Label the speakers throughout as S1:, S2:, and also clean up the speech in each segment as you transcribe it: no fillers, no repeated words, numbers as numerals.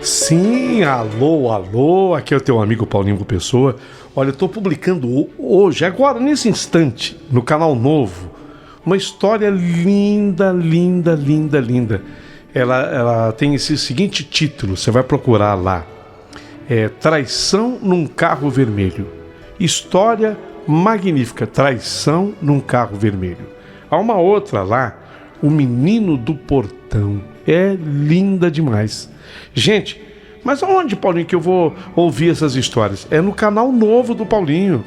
S1: Sim, alô, alô, aqui é o teu amigo Paulinho Pessoa. Olha, eu estou publicando hoje, agora, nesse instante, no canal novo, uma história linda, linda, linda, linda. Ela tem esse seguinte título, você vai procurar lá. Traição num carro vermelho. História magnífica, Traição num carro vermelho. Há uma outra lá, O Menino do Portão. É linda demais. Gente, mas aonde, Paulinho, que eu vou ouvir essas histórias? É no canal novo do Paulinho.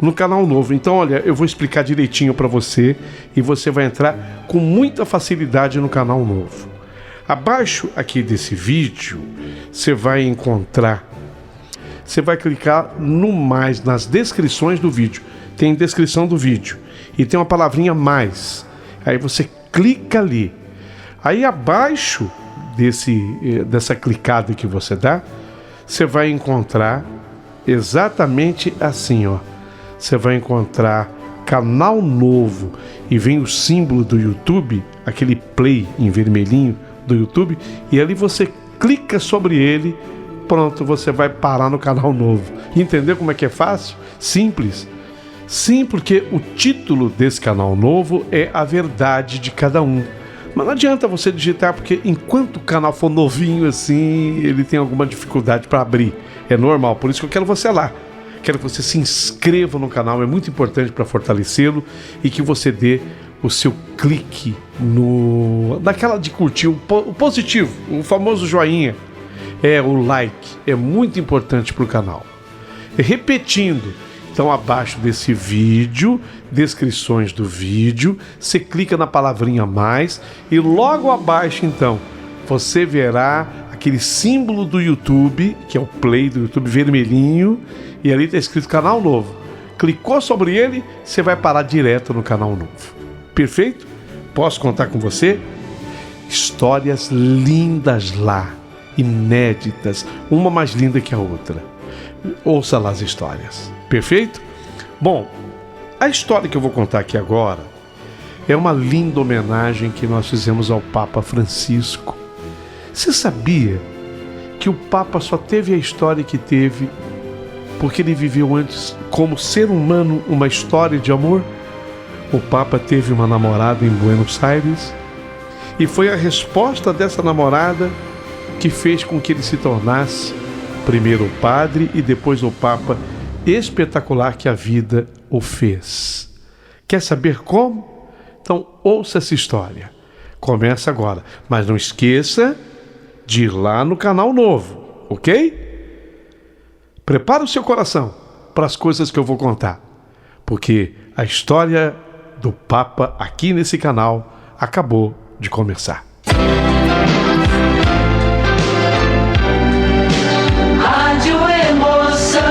S1: No canal novo. Então, olha, eu vou explicar direitinho para você e você vai entrar com muita facilidade no canal novo. Abaixo aqui desse vídeo, você vai encontrar, você vai clicar no mais, nas descrições do vídeo. Tem descrição do vídeo e tem uma palavrinha mais. Aí você clica ali. Aí abaixo dessa clicada que você dá, você vai encontrar exatamente assim, ó. Você vai encontrar canal novo e vem o símbolo do YouTube, aquele play em vermelhinho do YouTube, e ali você clica sobre ele, pronto, você vai parar no canal novo. Entendeu como é que é fácil? Simples. Sim, porque o título desse canal novo é A Verdade de Cada Um. Mas não adianta você digitar, porque enquanto o canal for novinho assim, ele tem alguma dificuldade para abrir. É normal, por isso que eu quero você lá. Quero que você se inscreva no canal, é muito importante para fortalecê-lo, e que você dê o seu clique naquela de curtir, o positivo, o famoso joinha, o like, é muito importante para o canal. Repetindo, então abaixo desse vídeo, descrições do vídeo, você clica na palavrinha mais e logo abaixo então você verá aquele símbolo do YouTube, que é o play do YouTube vermelhinho, e ali está escrito canal novo. Clicou sobre ele, você vai parar direto no canal novo. Perfeito? Posso contar com você? Histórias lindas lá, inéditas, uma mais linda que a outra. Ouça lá as histórias. Perfeito? Bom, a história que eu vou contar aqui agora é uma linda homenagem que nós fizemos ao Papa Francisco. Você sabia que o Papa só teve a história que teve porque ele viveu antes, como ser humano, uma história de amor? O Papa teve uma namorada em Buenos Aires e foi a resposta dessa namorada que fez com que ele se tornasse primeiro o padre e depois o Papa espetacular que a vida o fez. Quer saber como? Então ouça essa história. Começa agora, mas não esqueça de ir lá no canal novo, ok? Prepara o seu coração para as coisas que eu vou contar, porque a história do Papa aqui nesse canal acabou de começar.
S2: Rádio Emoção,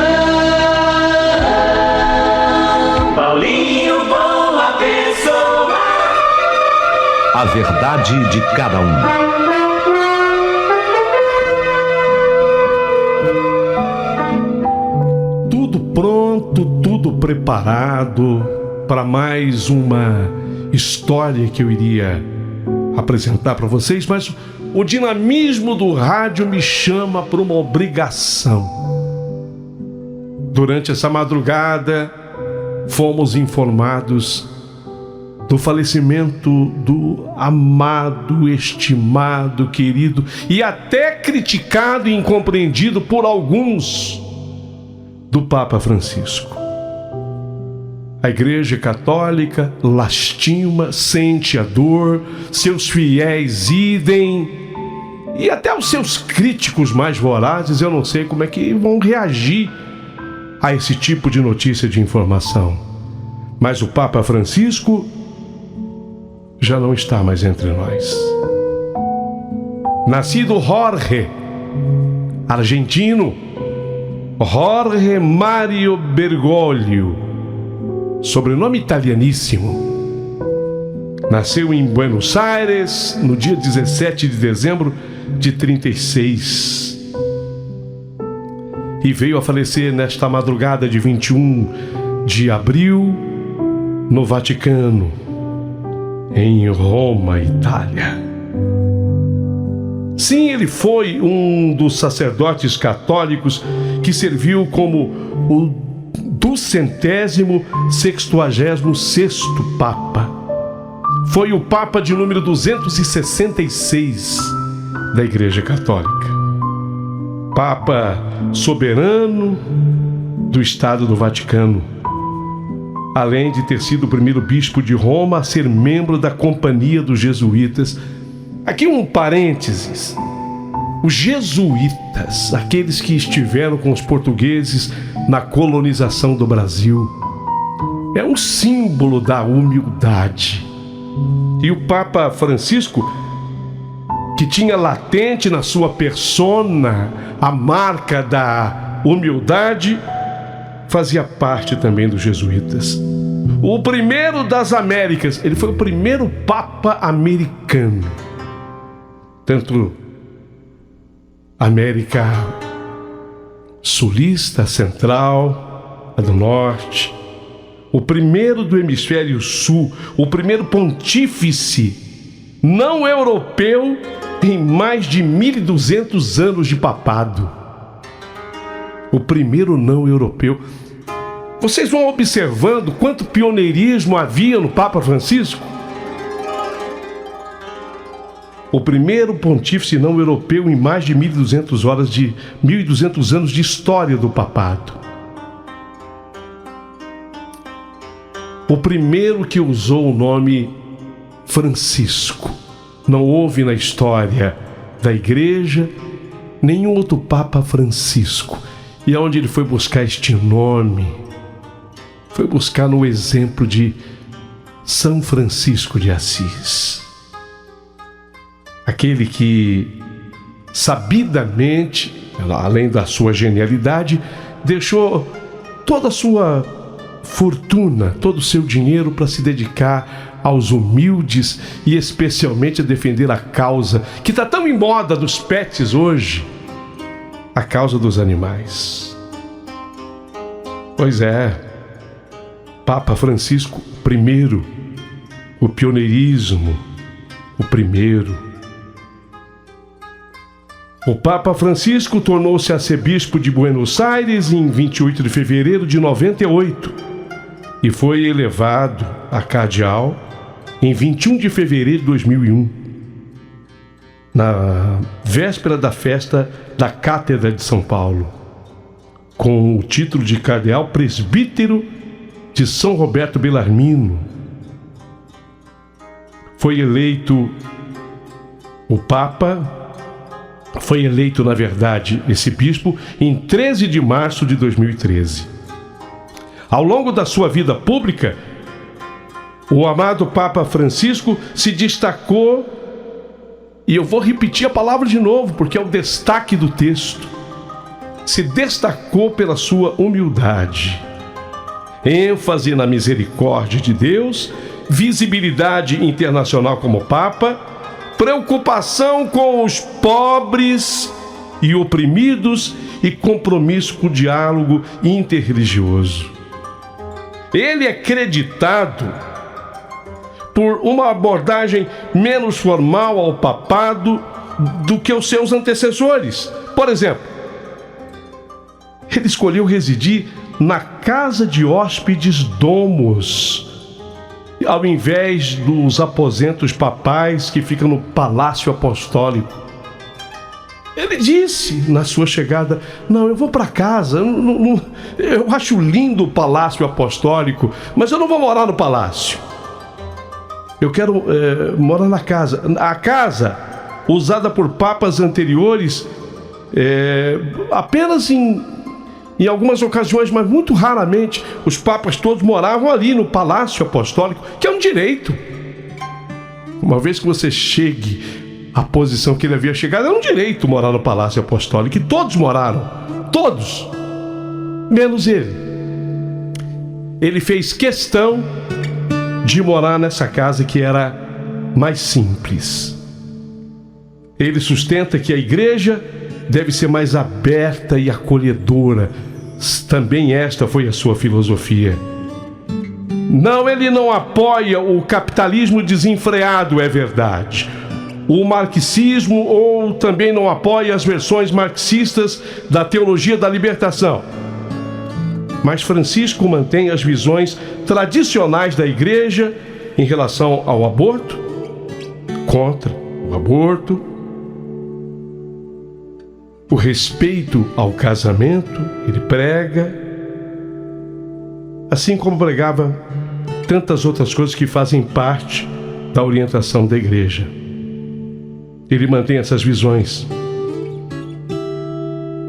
S2: Paulinho Boa Pessoa.
S3: A verdade de cada um.
S1: Tudo pronto, tudo preparado para mais uma história que eu iria apresentar para vocês, mas o dinamismo do rádio me chama para uma obrigação. Durante essa madrugada, fomos informados do falecimento do amado, estimado, querido e até criticado e incompreendido por alguns do Papa Francisco. A Igreja Católica lastima, sente a dor, seus fiéis idem, e até os seus críticos mais vorazes, eu não sei como é que vão reagir a esse tipo de notícia, de informação. Mas o Papa Francisco já não está mais entre nós. Nascido Jorge, argentino, Jorge Mário Bergoglio, sobrenome italianíssimo. Nasceu em Buenos Aires no dia 17 de dezembro de 36 e veio a falecer nesta madrugada de 21 de abril no Vaticano, em Roma, Itália. Sim, ele foi um dos sacerdotes católicos que serviu como o 266º Papa. Foi o Papa de número 266 da Igreja Católica. Papa soberano do Estado do Vaticano, além de ter sido o primeiro bispo de Roma a ser membro da Companhia dos Jesuítas. Aqui um parênteses. Os jesuítas, aqueles que estiveram com os portugueses na colonização do Brasil, é um símbolo da humildade. E o Papa Francisco, que tinha latente na sua persona a marca da humildade, fazia parte também dos jesuítas. O primeiro das Américas, ele foi o primeiro Papa americano. Tanto América sulista, central, a do norte, o primeiro do hemisfério sul, o primeiro pontífice não europeu em mais de 1.200 anos de papado. O primeiro não europeu. Vocês vão observando quanto pioneirismo havia no Papa Francisco? O primeiro pontífice não europeu em mais de 1.200 anos de história do papado. O primeiro que usou o nome Francisco. Não houve na história da Igreja nenhum outro Papa Francisco. E aonde ele foi buscar este nome? Foi buscar no exemplo de São Francisco de Assis. Aquele que, sabidamente, além da sua genialidade, deixou toda a sua fortuna, todo o seu dinheiro para se dedicar aos humildes e especialmente a defender a causa que está tão em moda dos pets hoje, a causa dos animais. Pois é, Papa Francisco I, o pioneirismo, o primeiro. O Papa Francisco tornou-se arcebispo de Buenos Aires em 28 de fevereiro de 98 e foi elevado a cardeal em 21 de fevereiro de 2001, na véspera da festa da Cátedra de São Paulo, com o título de cardeal presbítero de São Roberto Bellarmino. Foi eleito o Papa. Foi eleito, na verdade, esse bispo em 13 de março de 2013. Ao longo da sua vida pública, o amado Papa Francisco se destacou, e eu vou repetir a palavra de novo, porque é o destaque do texto. Se destacou pela sua humildade, ênfase na misericórdia de Deus, visibilidade internacional como Papa, preocupação com os pobres e oprimidos e compromisso com o diálogo interreligioso. Ele é creditado por uma abordagem menos formal ao papado do que os seus antecessores. Por exemplo, ele escolheu residir na casa de hóspedes Domus, ao invés dos aposentos papais que ficam no Palácio Apostólico. Ele disse na sua chegada: não, eu vou para casa, eu acho lindo o Palácio Apostólico, mas eu não vou morar no palácio. Eu quero morar na casa. A casa usada por papas anteriores, apenas em algumas ocasiões, mas muito raramente, os papas todos moravam ali no Palácio Apostólico, que é um direito. Uma vez que você chegue à posição que ele havia chegado, é um direito morar no Palácio Apostólico, e todos moraram, todos, menos ele. Ele fez questão de morar nessa casa que era mais simples. Ele sustenta que a igreja deve ser mais aberta e acolhedora. Também esta foi a sua filosofia. Não, ele não apoia o capitalismo desenfreado, é verdade. o marxismo ou também não apoia as versões marxistas da teologia da libertação. Mas Francisco mantém as visões tradicionais da igreja em relação ao aborto, contra o aborto, o respeito ao casamento, ele prega, assim como pregava tantas outras coisas que fazem parte da orientação da igreja. Ele mantém essas visões.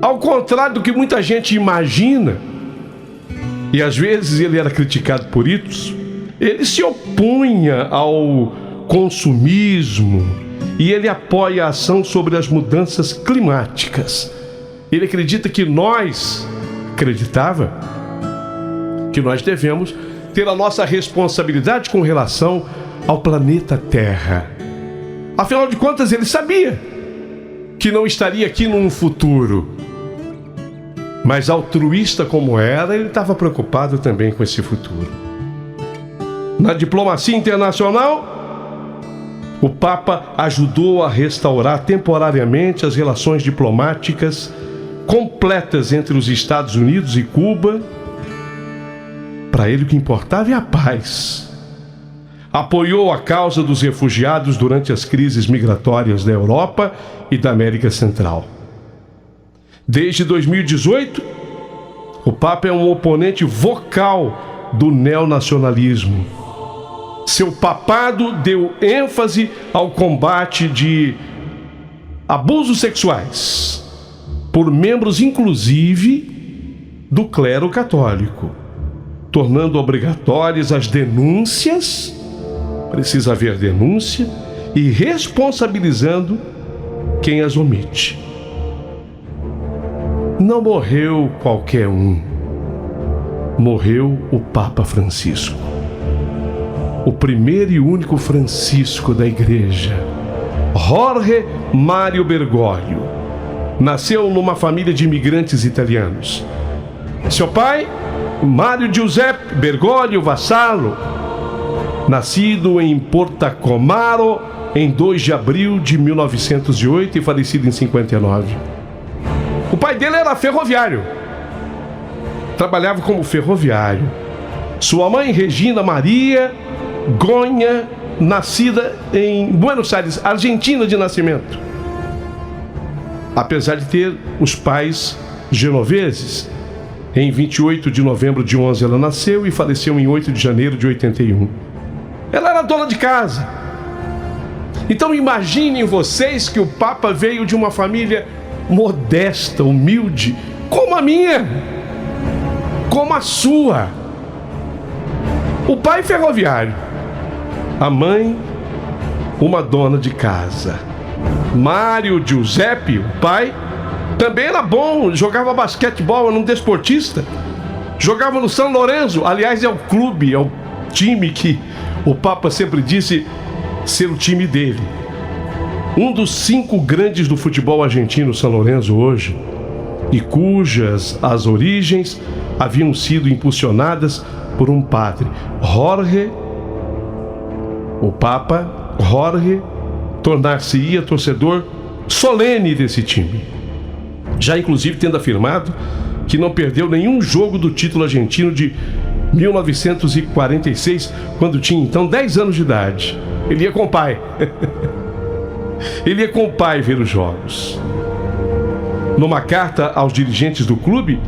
S1: Ao contrário do que muita gente imagina, e às vezes ele era criticado por isso, ele se opunha ao consumismo e ele apoia a ação sobre as mudanças climáticas. Ele acreditava que nós devemos ter a nossa responsabilidade com relação ao planeta Terra. Afinal de contas, ele sabia que não estaria aqui num futuro. Mas altruísta como era, ele estava preocupado também com esse futuro. Na diplomacia internacional, o Papa ajudou a restaurar temporariamente as relações diplomáticas completas entre os Estados Unidos e Cuba. Para ele o que importava é a paz. Apoiou a causa dos refugiados durante as crises migratórias da Europa e da América Central. Desde 2018, o Papa é um oponente vocal do neonacionalismo. Seu papado deu ênfase ao combate de abusos sexuais por membros, inclusive, do clero católico, tornando obrigatórias as denúncias, precisa haver denúncia, e responsabilizando quem as omite. Não morreu qualquer um, morreu o Papa Francisco, o primeiro e único Francisco da Igreja. Jorge Mário Bergoglio nasceu numa família de imigrantes italianos. Seu pai, Mário Giuseppe Bergoglio Vassallo, nascido em Portacomaro em 2 de abril de 1908 e falecido em 59. O pai dele era ferroviário, trabalhava como ferroviário. Sua mãe, Regina Maria Gonha, nascida em Buenos Aires, Argentina de nascimento. Apesar de ter os pais genoveses, em 28 de novembro de 11 ela nasceu e faleceu em 8 de janeiro de 81. Ela era dona de casa. Então imaginem vocês que o Papa veio de uma família modesta, humilde, como a minha, como a sua. O pai ferroviário, a mãe uma dona de casa. Mário Giuseppe, o pai, também era bom, jogava basquetebol, era um desportista, jogava no São Lourenço. Aliás, é o clube, é o time que o Papa sempre disse ser o time dele. Um dos 5 grandes do futebol argentino, São Lourenço, hoje, e cujas as origens haviam sido impulsionadas por um padre, Jorge. O Papa Jorge tornar-se-ia torcedor solene desse time, já inclusive tendo afirmado que não perdeu nenhum jogo do título argentino de 1946, quando tinha então 10 anos de idade. Ele ia com o pai. Ele ia com o pai ver os jogos. Numa carta aos dirigentes do clube,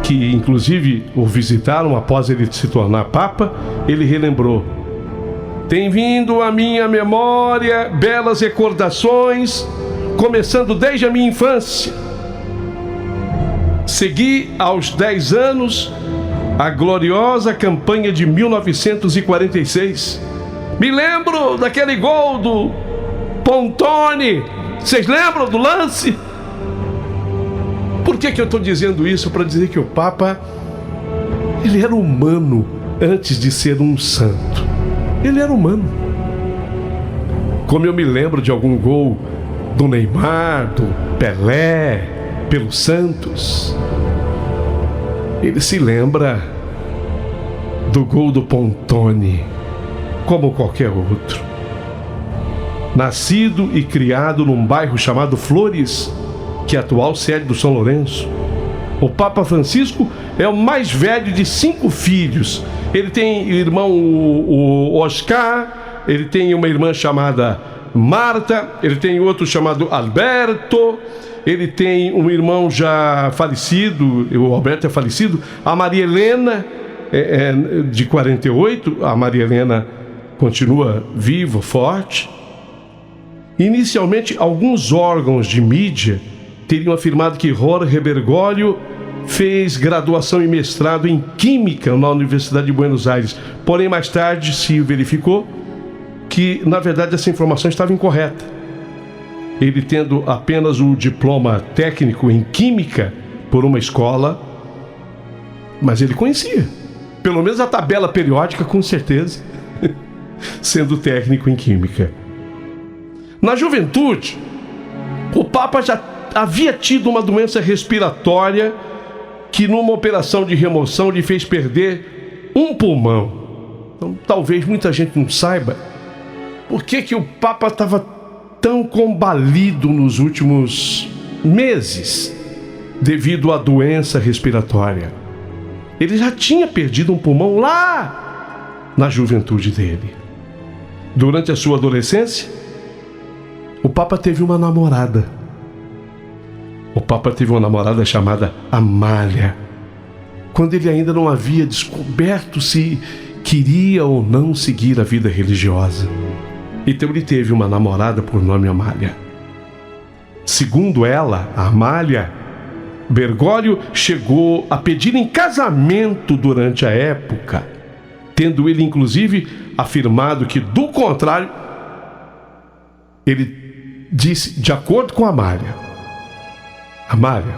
S1: que inclusive o visitaram após ele se tornar Papa, ele relembrou: tem vindo à minha memória belas recordações, começando desde a minha infância. Segui aos 10 anos a gloriosa campanha de 1946. Me lembro daquele gol do Pontoni. Vocês lembram do lance? Por que eu estou dizendo isso? Para dizer que o Papa, ele era humano antes de ser um santo. Ele era humano. Como eu me lembro de algum gol do Neymar, do Pelé, pelo Santos, ele se lembra do gol do Pontoni, como qualquer outro. nascido e criado num bairro chamado Flores, que é a atual sede do São Lourenço. O Papa Francisco é o mais velho de 5 filhos. Ele tem irmão o Oscar, ele tem uma irmã chamada Marta, ele tem outro chamado Alberto, ele tem um irmão já falecido, o Alberto é falecido, a Maria Helena, de 48, a Maria Helena continua viva, forte. Inicialmente, alguns órgãos de mídia teriam afirmado que Jorge Bergoglio fez graduação e mestrado em Química na Universidade de Buenos Aires. Porém, mais tarde se verificou que, na verdade, essa informação estava incorreta. Ele tendo apenas o diploma técnico em Química por uma escola, mas ele conhecia, pelo menos a tabela periódica, com certeza, sendo técnico em Química. Na juventude, o Papa já havia tido uma doença respiratória que, numa operação de remoção, lhe fez perder um pulmão. Então, talvez muita gente não saiba por que o Papa estava tão combalido nos últimos meses devido à doença respiratória. Ele já tinha perdido um pulmão lá na juventude dele. Durante a sua adolescência, o Papa teve uma namorada. O Papa teve uma namorada chamada Amália, quando ele ainda não havia descoberto se queria ou não seguir a vida religiosa. Então ele teve uma namorada por nome Amália. Segundo ela, a Amália, Bergoglio chegou a pedir em casamento durante a época, tendo ele inclusive afirmado que, do contrário, ele disse, de acordo com a Amália: Amália,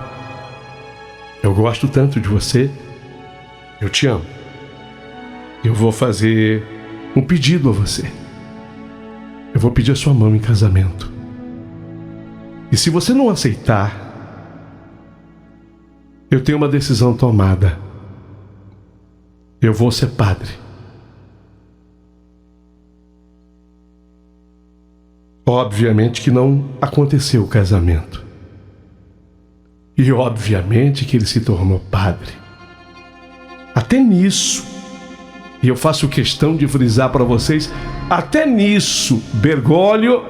S1: eu gosto tanto de você, eu te amo. Eu vou fazer um pedido a você. Eu vou pedir a sua mão em casamento. E se você não aceitar, eu tenho uma decisão tomada. Eu vou ser padre. Obviamente que não aconteceu o casamento. E obviamente que ele se tornou padre. Até nisso, e eu faço questão de frisar para vocês, até nisso, Bergoglio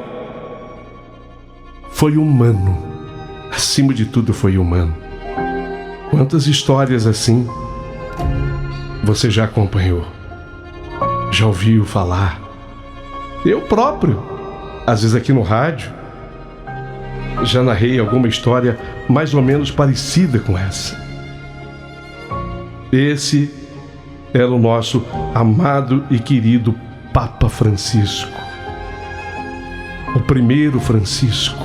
S1: foi humano. Acima de tudo, foi humano. Quantas histórias assim você já acompanhou? Já ouviu falar? Eu próprio, às vezes aqui no rádio, já narrei alguma história mais ou menos parecida com essa. Esse era o nosso amado e querido Papa Francisco. O primeiro Francisco.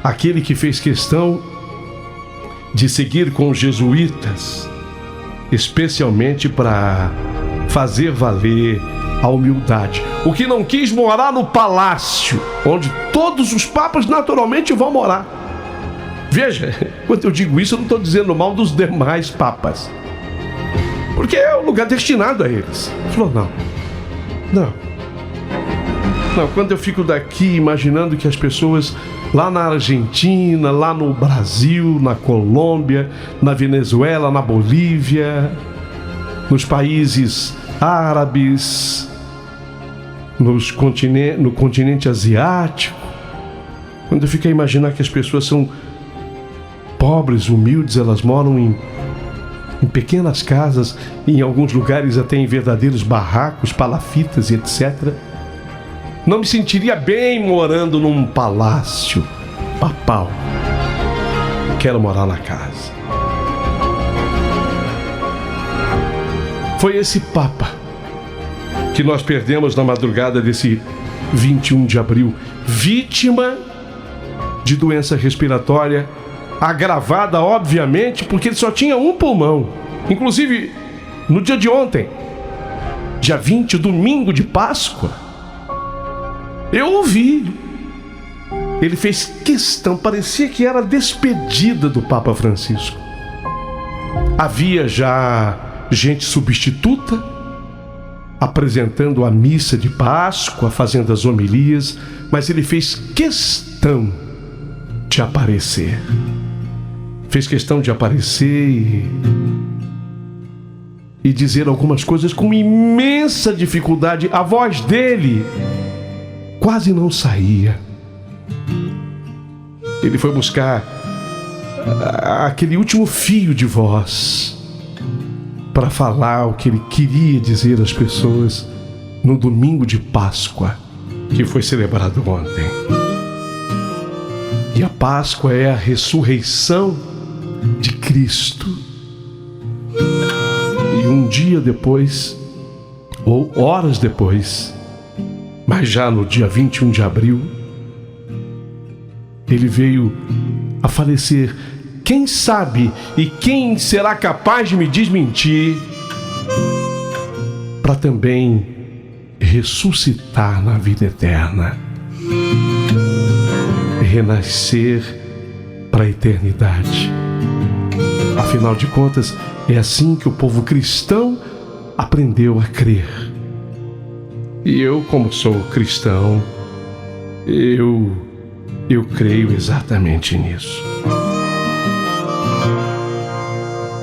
S1: Aquele que fez questão de seguir com os jesuítas, especialmente para fazer valer a humildade. O que não quis morar no palácio, onde todos os papas naturalmente vão morar. Veja, quando eu digo isso, eu não estou dizendo mal dos demais papas, porque é o lugar destinado a eles. Ele falou, não, quando eu fico daqui imaginando que as pessoas lá na Argentina, lá no Brasil, na Colômbia, na Venezuela, na Bolívia, nos países árabes, no continente asiático, quando eu fico a imaginar que as pessoas são pobres, humildes, elas moram em pequenas casas, em alguns lugares até em verdadeiros barracos, palafitas e etc. Não me sentiria bem morando num palácio papal. Quero morar na casa. Foi esse Papa que nós perdemos na madrugada desse 21 de abril, vítima de doença respiratória, agravada, obviamente, porque ele só tinha um pulmão. Inclusive, no dia de ontem, dia 20, domingo de Páscoa, eu ouvi. Ele fez questão, parecia que era a despedida do Papa Francisco. Havia já gente substituta, apresentando a missa de Páscoa, fazendo as homilias, mas ele fez questão de aparecer. Fez questão de aparecer e dizer algumas coisas com imensa dificuldade. A voz dele quase não saía. Ele foi buscar aquele último fio de voz para falar o que ele queria dizer às pessoas no domingo de Páscoa, que foi celebrado ontem. E a Páscoa é a ressurreição de Cristo. E um dia depois, ou horas depois, mas já no dia 21 de abril, ele veio a falecer. Quem sabe e quem será capaz de me desmentir para também ressuscitar na vida eterna, renascer para a eternidade. Afinal de contas, é assim que o povo cristão aprendeu a crer. E eu, como sou cristão, eu creio exatamente nisso.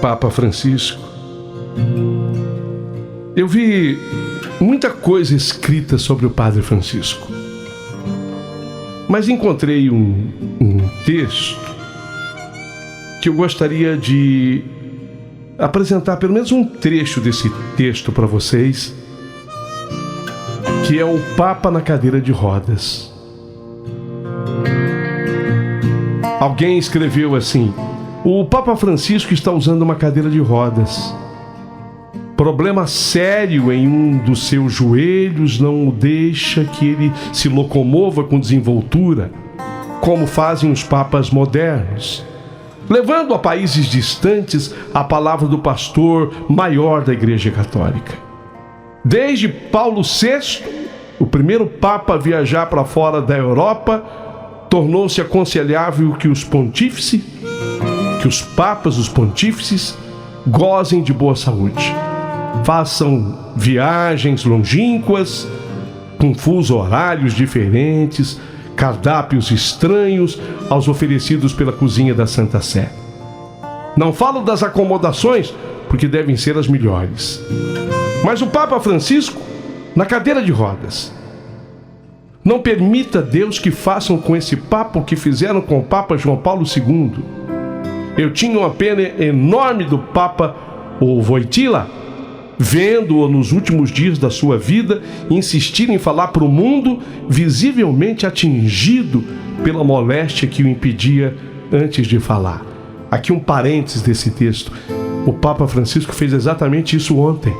S1: Papa Francisco, eu vi muita coisa escrita sobre o Padre Francisco, mas encontrei um texto que eu gostaria de apresentar pelo menos um trecho desse texto para vocês, que é o Papa na cadeira de rodas. Alguém escreveu assim: o Papa Francisco está usando uma cadeira de rodas. Problema sério em um dos seus joelhos não o deixa que ele se locomova com desenvoltura, como fazem os papas modernos, levando a países distantes a palavra do pastor maior da Igreja Católica. Desde Paulo VI, o primeiro papa a viajar para fora da Europa, tornou-se aconselhável que os papas, os pontífices, gozem de boa saúde. Façam viagens longínquas, com fusos horários diferentes, cardápios estranhos aos oferecidos pela cozinha da Santa Sé. Não falo das acomodações, porque devem ser as melhores. Mas o Papa Francisco, na cadeira de rodas. Não permita, Deus, que façam com esse Papa o que fizeram com o Papa João Paulo II. Eu tinha uma pena enorme do Papa Wojtyła, vendo-o nos últimos dias da sua vida insistir em falar para o mundo, visivelmente atingido pela moléstia que o impedia antes de falar. Aqui um parênteses desse texto. O Papa Francisco fez exatamente isso ontem,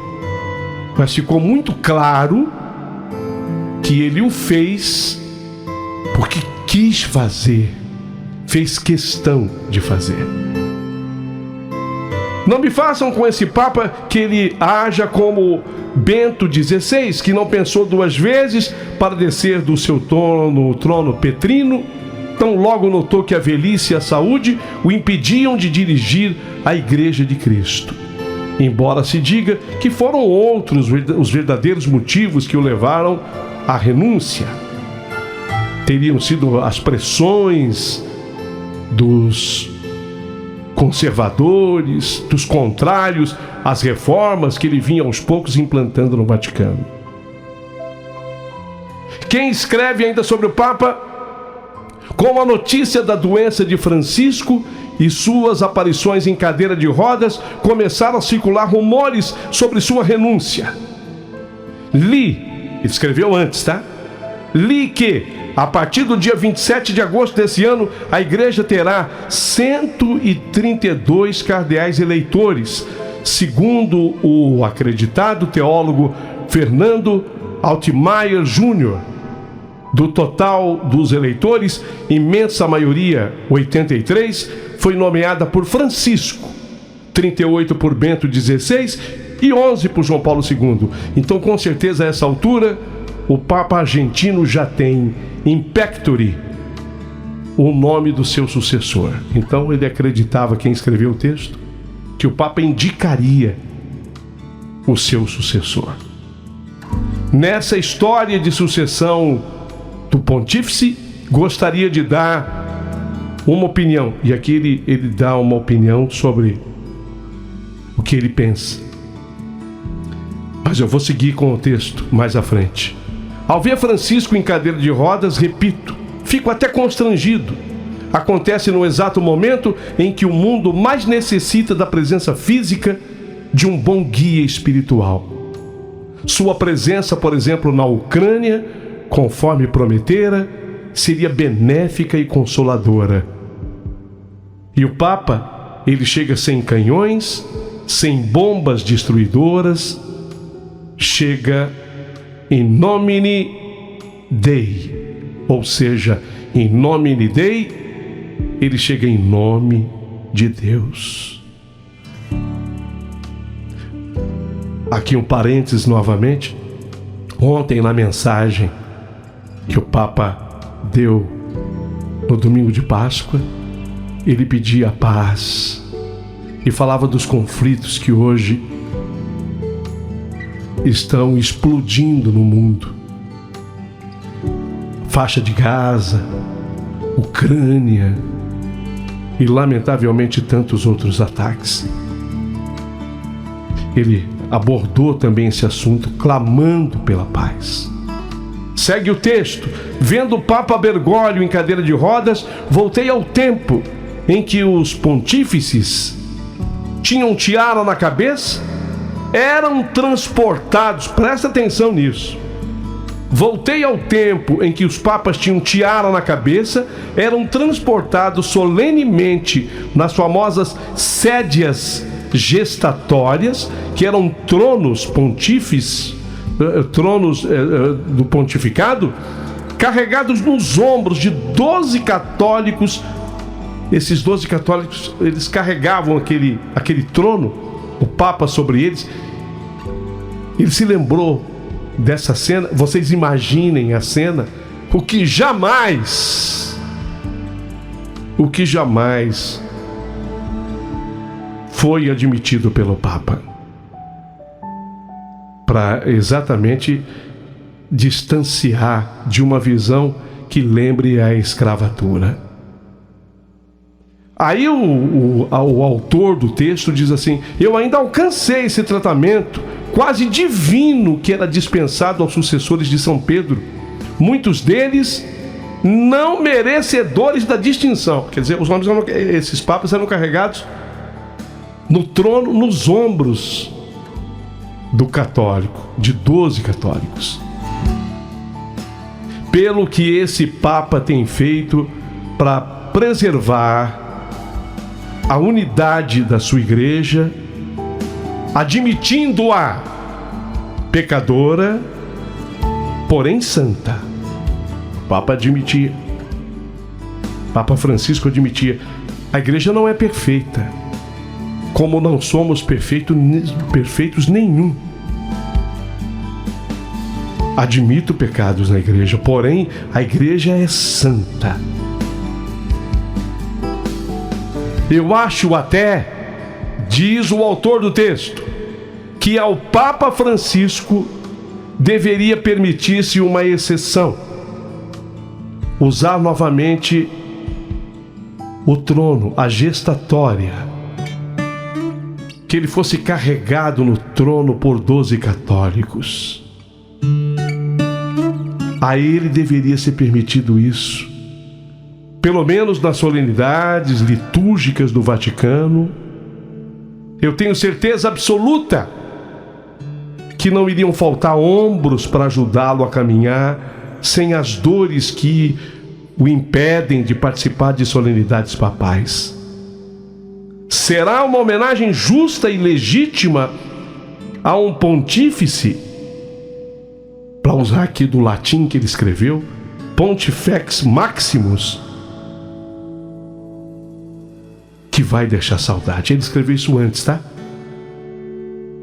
S1: mas ficou muito claro que ele o fez porque quis fazer, fez questão de fazer. Não me façam com esse Papa que ele haja como Bento XVI, que não pensou duas vezes para descer do seu trono petrino, tão logo notou que a velhice e a saúde o impediam de dirigir a Igreja de Cristo. Embora se diga que foram outros os verdadeiros motivos que o levaram à renúncia. Teriam sido as pressões dos conservadores, dos contrários às reformas que ele vinha aos poucos implantando no Vaticano. Quem escreve ainda sobre o Papa? Com a notícia da doença de Francisco e suas aparições em cadeira de rodas, começaram a circular rumores sobre sua renúncia. Li, ele escreveu antes, tá? Li que a partir do dia 27 de agosto desse ano, a Igreja terá 132 cardeais eleitores, segundo o acreditado teólogo Fernando Altmaier Jr. Do total dos eleitores, imensa maioria, 83, foi nomeada por Francisco, 38 por Bento XVI e 11 por João Paulo II. Então, com certeza, a essa altura, o Papa argentino já tem in pectore o nome do seu sucessor. Então ele acreditava, quem escreveu o texto, que o Papa indicaria o seu sucessor. nessa história de sucessão do pontífice, gostaria de dar uma opinião. E aqui ele dá uma opinião sobre o que ele pensa. Mas eu vou seguir com o texto mais à frente. Ao ver Francisco em cadeira de rodas, repito, fico até constrangido. Acontece no exato momento em que o mundo mais necessita da presença física de um bom guia espiritual. Sua presença, por exemplo, na Ucrânia, conforme prometera, seria benéfica e consoladora. E o Papa, ele chega sem canhões, sem bombas destruidoras, chega in nomine Dei, ou seja, in nomine Dei, ele chega em nome de Deus. Aqui um parênteses novamente. Ontem, na mensagem que o Papa deu no domingo de Páscoa, ele pedia a paz e falava dos conflitos que hoje estão explodindo no mundo. Faixa de Gaza, Ucrânia e, lamentavelmente, tantos outros ataques. Ele abordou também esse assunto, clamando pela paz. Segue o texto. Vendo o Papa Bergoglio em cadeira de rodas, voltei ao tempo em que os pontífices tinham tiara na cabeça, eram transportados, presta atenção nisso. Voltei ao tempo em que os papas tinham tiara na cabeça, eram transportados solenemente nas famosas sédias gestatórias, que eram tronos pontífices, tronos do pontificado, carregados nos ombros de 12 católicos. Esses 12 católicos, eles carregavam aquele trono, o Papa sobre eles. Ele se lembrou dessa cena. Vocês imaginem a cena. O que jamais foi admitido pelo Papa, para exatamente distanciar de uma visão que lembre a escravatura. Aí o autor do texto diz assim: eu ainda alcancei esse tratamento quase divino que era dispensado aos sucessores de São Pedro, muitos deles não merecedores da distinção. Quer dizer, esses papas eram carregados no trono, nos ombros do católico, de 12 católicos. Pelo que esse Papa tem feito para preservar a unidade da sua igreja, admitindo-a pecadora, porém santa. O Papa admitia, Papa Francisco admitia, a igreja não é perfeita, como não somos perfeitos nenhum. Admito pecados na igreja, porém a igreja é santa. Eu acho até, diz o autor do texto, que ao Papa Francisco deveria permitir-se uma exceção: usar novamente o trono, a gestatória, que ele fosse carregado no trono por 12 católicos. A ele deveria ser permitido isso, pelo menos nas solenidades litúrgicas do Vaticano. Eu tenho certeza absoluta que não iriam faltar ombros para ajudá-lo a caminhar sem as dores que o impedem de participar de solenidades papais. Será uma homenagem justa e legítima a um pontífice, para usar aqui do latim que ele escreveu, Pontifex Maximus, que vai deixar saudade. Ele escreveu isso antes, tá?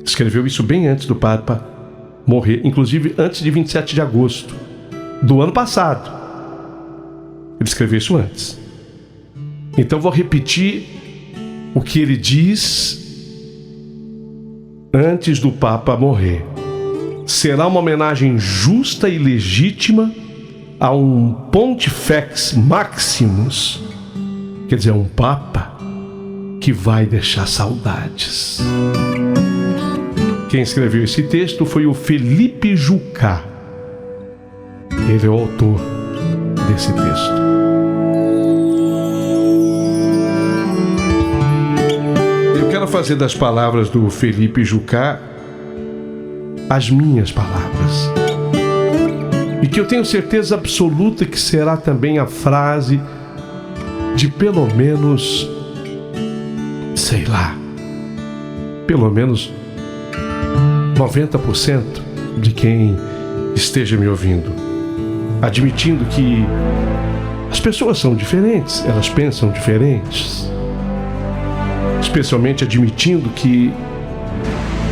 S1: Escreveu isso bem antes do Papa morrer, inclusive antes de 27 de agosto do ano passado. Ele escreveu isso antes. Então vou repetir o que ele diz antes do Papa morrer. será uma homenagem justa e legítima a um Pontifex Maximus, quer dizer, um Papa que vai deixar saudades. Quem escreveu esse texto foi o Felipe Jucá. Ele é o autor desse texto. Eu quero fazer das palavras do Felipe Jucá as minhas palavras. E que eu tenho certeza absoluta que será também a frase de pelo menos, sei lá, pelo menos 90% de quem esteja me ouvindo, admitindo que as pessoas são diferentes, elas pensam diferentes, especialmente admitindo que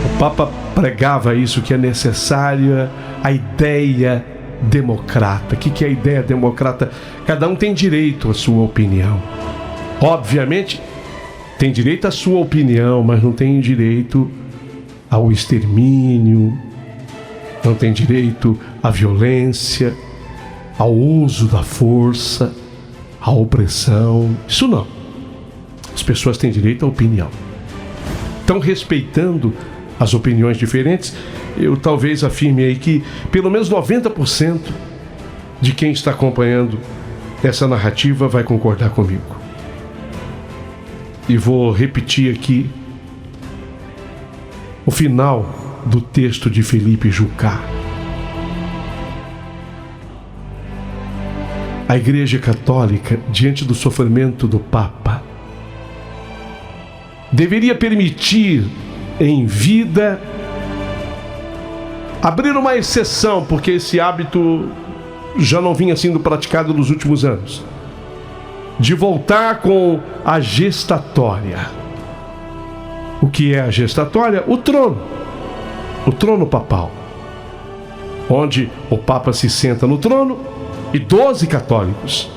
S1: o Papa pregava isso, que é necessária a ideia democrata. O que é a ideia democrata? Cada um tem direito à sua opinião. Obviamente, tem direito à sua opinião, mas não tem direito ao extermínio, não tem direito à violência, ao uso da força, à opressão. Isso não. As pessoas têm direito à opinião. Então, respeitando as opiniões diferentes, eu talvez afirme aí que pelo menos 90% de quem está acompanhando essa narrativa vai concordar comigo. E vou repetir aqui o final do texto de Felipe Jucá. A Igreja Católica, diante do sofrimento do Papa, deveria permitir em vida abrir uma exceção, porque esse hábito já não vinha sendo praticado nos últimos anos, de voltar com a gestatória. O que é a gestatória? O trono papal, onde o Papa se senta no trono e 12 católicos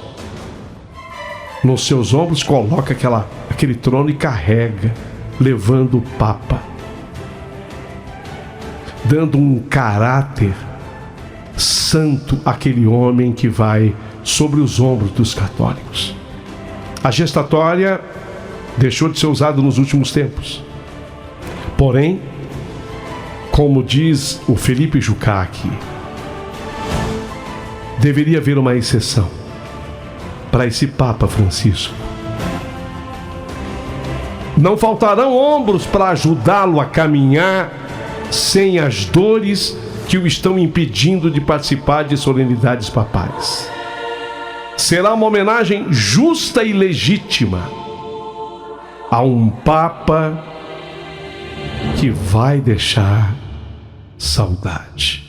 S1: nos seus ombros coloca aquele trono e carrega, levando o Papa, dando um caráter santo àquele homem que vai sobre os ombros dos católicos. A gestatória deixou de ser usada nos últimos tempos. Porém, como diz o Felipe Jucá aqui, deveria haver uma exceção para esse Papa Francisco. Não faltarão ombros para ajudá-lo a caminhar sem as dores que o estão impedindo de participar de solenidades papais. Será uma homenagem justa e legítima a um Papa que vai deixar saudade.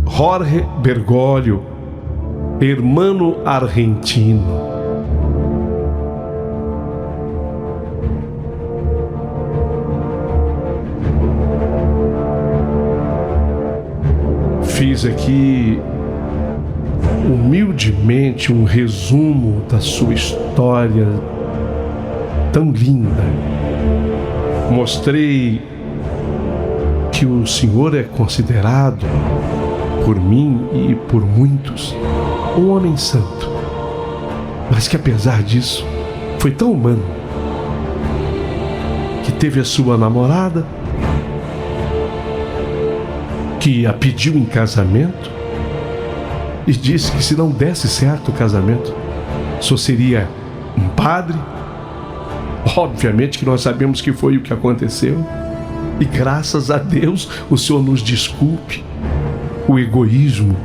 S1: Jorge Bergoglio, hermano argentino. Fiz aqui humildemente um resumo da sua história tão linda. Mostrei que o senhor é considerado por mim e por muitos um homem santo, mas que apesar disso foi tão humano que teve a sua namorada, que a pediu em casamento e disse que se não desse certo o casamento, só seria um padre. Obviamente que nós sabemos que foi o que aconteceu, e graças a Deus o Senhor nos desculpe o egoísmo,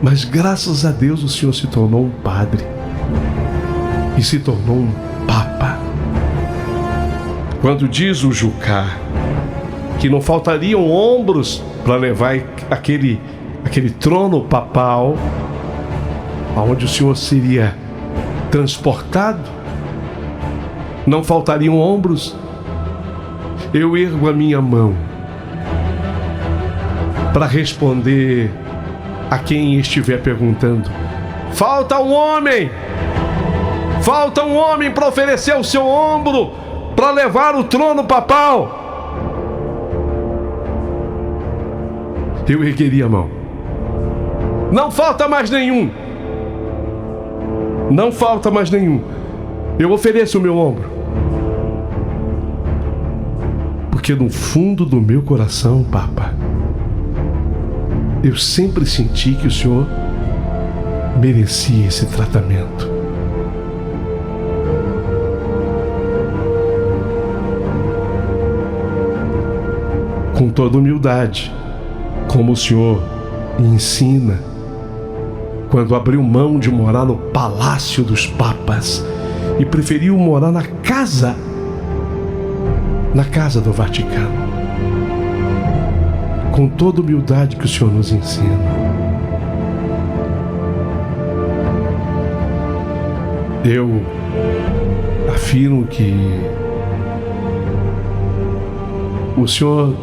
S1: mas graças a Deus o Senhor se tornou um padre e se tornou um Papa. Quando diz o Jucá que não faltariam ombros para levar aquele trono papal, aonde o Senhor seria transportado, não faltariam ombros, eu ergo a minha mão para responder a quem estiver perguntando: falta um homem para oferecer o seu ombro para levar o trono papal. Eu ergueria a mão. Não falta mais nenhum. Não falta mais nenhum. Eu ofereço o meu ombro. Porque no fundo do meu coração, Papa, eu sempre senti que o senhor merecia esse tratamento. Com toda humildade, como o senhor ensina, quando abriu mão de morar no Palácio dos Papas e preferiu morar na casa do Vaticano. Com toda humildade que o senhor nos ensina. Eu afirmo que o senhor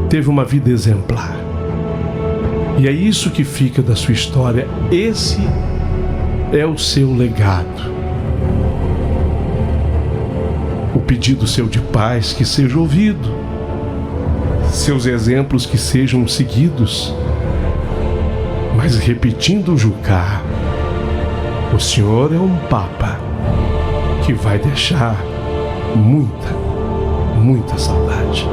S1: teve uma vida exemplar. E é isso que fica da sua história. Esse é o seu legado. O pedido seu de paz que seja ouvido. Seus exemplos que sejam seguidos. Mas repetindo o Jucá, o senhor é um Papa que vai deixar muita, muita saudade.